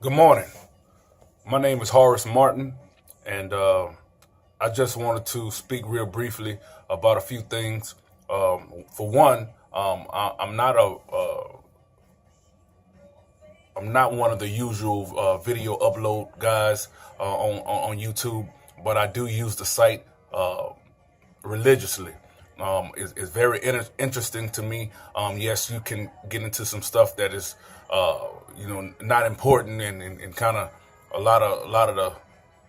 Good morning. My name is Horace Martin, and I just wanted to speak real briefly about a few things. For one, I'm not one of the usual video upload guys on YouTube, but I do use the site religiously. It's very interesting to me. Yes, you can get into some stuff that is, not important and kind of a lot of the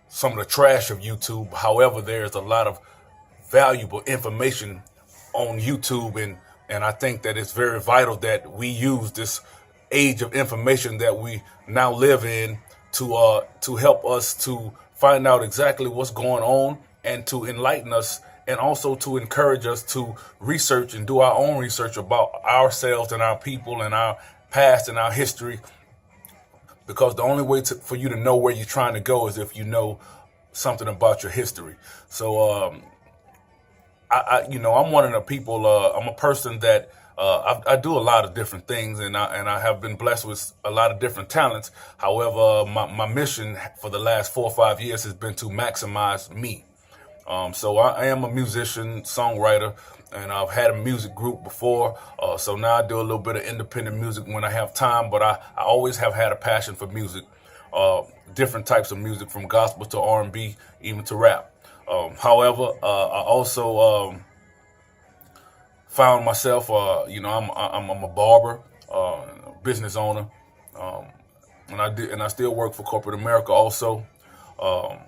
some of the trash of YouTube. However, there's a lot of valuable information on YouTube, and I think that it's very vital that we use this age of information that we now live in to help us to find out exactly what's going on and to enlighten us and also to encourage us to research and do our own research about ourselves and our people and our past and our history, because the only way for you to know where you're trying to go is if you know something about your history. So I'm one of the people. I'm a person that I do a lot of different things, and I have been blessed with a lot of different talents. However, my mission for the last 4 or 5 years has been to maximize me. So I am a musician, songwriter, and I've had a music group before. So now I do a little bit of independent music when I have time, but I always have had a passion for music, different types of music, from gospel to R&B, even to rap. However, I also found myself, I'm a barber, business owner, um, and I still work for corporate America also. Um,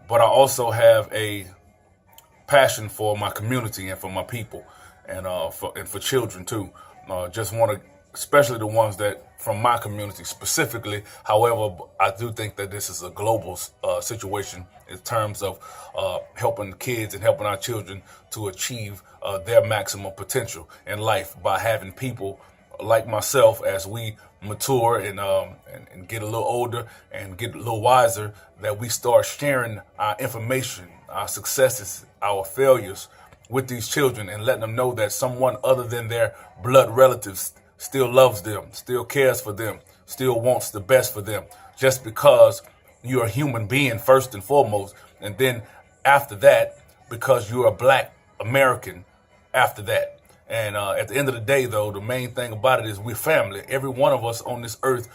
but I also have a passion for my community and for my people, and for children too. Just want to, especially the ones that from my community specifically. However, I do think that this is a global situation in terms of helping kids and helping our children to achieve their maximum potential in life by having people like myself, as we mature and get a little older and get a little wiser, that we start sharing our information, our successes, our failures with these children, and letting them know that someone other than their blood relatives still loves them, still cares for them, still wants the best for them, just because you're a human being first and foremost, and then after that, because you're a black American after that. And at the end of the day, though, the main thing about it is we're family. Every one of us on this earth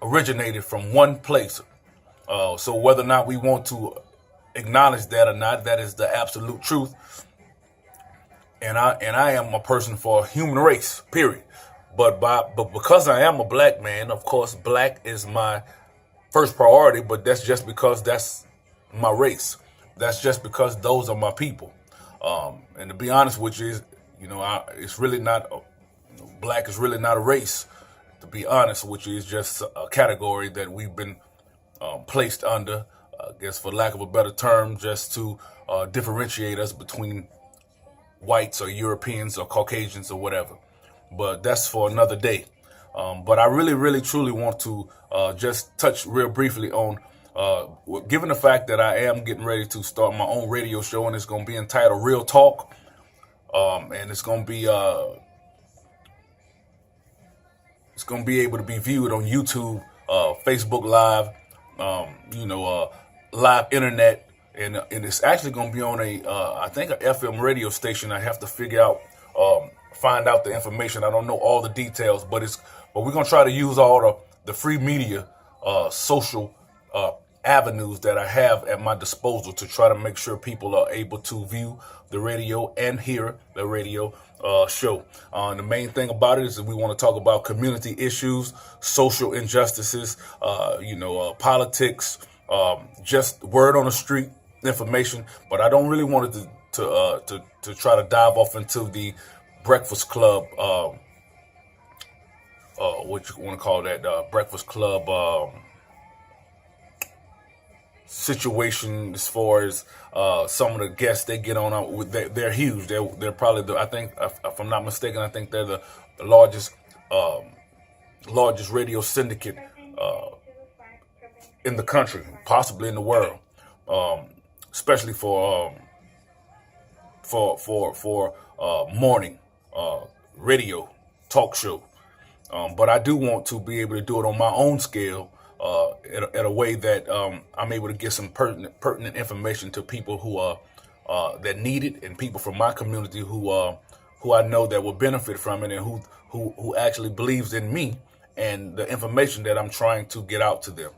originated from one place. So whether or not we want to acknowledge that or not, that is the absolute truth. And I am a person for human race, period. But because I am a black man, of course, black is my first priority. But that's just because that's my race. That's just because those are my people. And to be honest with you, it's really not black is really not a race. To be honest with you, it's just a category that we've been placed under, I guess, for lack of a better term, just to differentiate us between whites or Europeans or Caucasians or whatever. But that's for another day. But I really, really, truly want to just touch real briefly on, given the fact that I am getting ready to start my own radio show, and it's going to be entitled Real Talk. And it's going to be able to be viewed on YouTube, Facebook Live, live internet, and it's actually going to be on I think a FM radio station. I have to find out the information. I don't know all the details, but we're going to try to use all the free media, social avenues that I have at my disposal to try to make sure people are able to view the radio and hear the radio show. The main thing about it is that we want to talk about community issues, social injustices, politics, just word on the street information. But I don't really want it to try to dive off into the Breakfast Club, what you want to call that, Breakfast Club situation, as far as some of the guests they get on with. They're huge. They're probably I think, if I'm not mistaken, I think they're the largest radio syndicate in the country, possibly in the world, especially for morning radio talk show. But I do want to be able to do it on my own scale, in a way that I'm able to get some pertinent information to people who that need it, and people from my community who I know that will benefit from it, and who actually believes in me and the information that I'm trying to get out to them.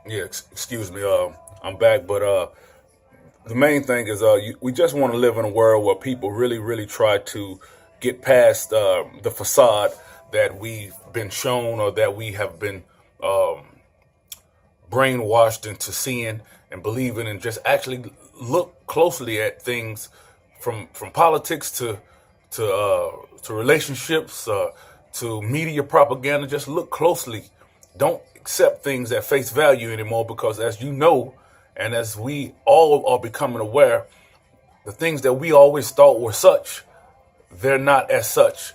Yeah, excuse me. I'm back, but the main thing is we just want to live in a world where people really, really try to get past the facade that we've been shown, or that we have been brainwashed into seeing and believing, and just actually look closely at things from politics to relationships to media propaganda. Just look closely. Don't accept things at face value anymore, because as you know, and as we all are becoming aware, the things that we always thought were such, they're not as such.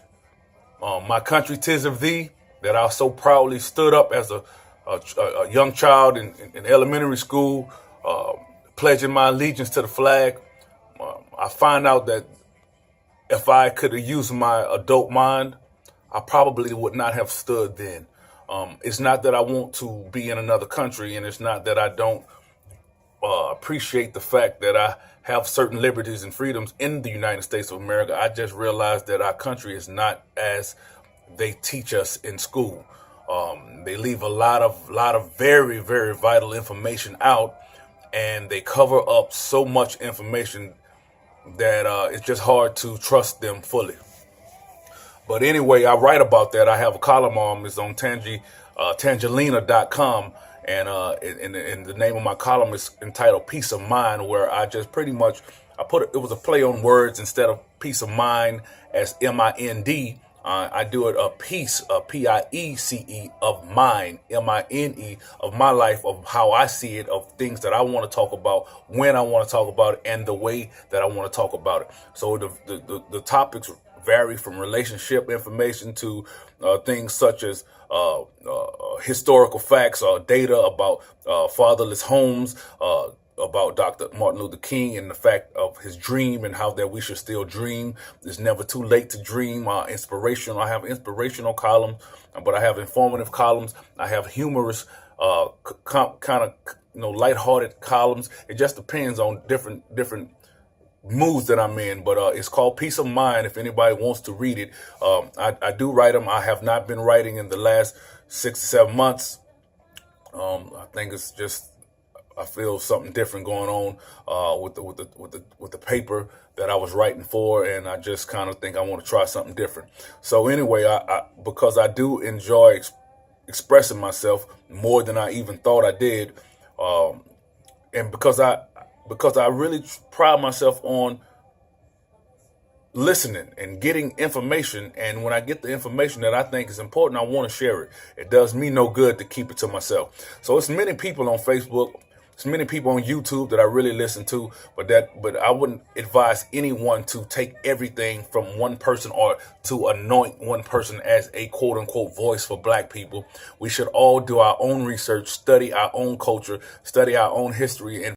My country, 'tis of thee, that I so proudly stood up as a young child in elementary school, pledging my allegiance to the flag. I find out that if I could have used my adult mind, I probably would not have stood then. It's not that I want to be in another country, and it's not that I don't appreciate the fact that I have certain liberties and freedoms in the United States of America. I just realized that our country is not as they teach us in school. They leave a lot of very, very vital information out, and they cover up so much information that it's just hard to trust them fully. But anyway, I write about that. I have a column on, it's on Tangelina.com. And the name of my column is entitled Peace of Mind, where I just pretty much, it was a play on words. Instead of peace of mind as MIND, I do it a piece, PIECE, of mine, MINE, of my life, of how I see it, of things that I want to talk about, when I want to talk about it, and the way that I want to talk about it. So the topics vary from relationship information to things such as historical facts or data about fatherless homes, about Dr. Martin Luther King and the fact of his dream, and how that we should still dream. It's never too late to dream. Inspirational. I have inspirational columns, but I have informative columns. I have humorous, kind of lighthearted columns. It just depends on different moods that I'm in, but it's called Peace of Mind if anybody wants to read it. I do write them. I have not been writing in the last 6 to 7 months. I think it's just, I feel something different going on with the paper that I was writing for, and I just kind of think I want to try something different. So anyway, because I do enjoy expressing myself more than I even thought I did, and because I really pride myself on listening and getting information. And when I get the information that I think is important, I want to share it. It does me no good to keep it to myself. So it's many people on Facebook, it's many people on YouTube that I really listen to, but I wouldn't advise anyone to take everything from one person, or to anoint one person as a quote unquote voice for Black people. We should all do our own research, study our own culture, study our own history, and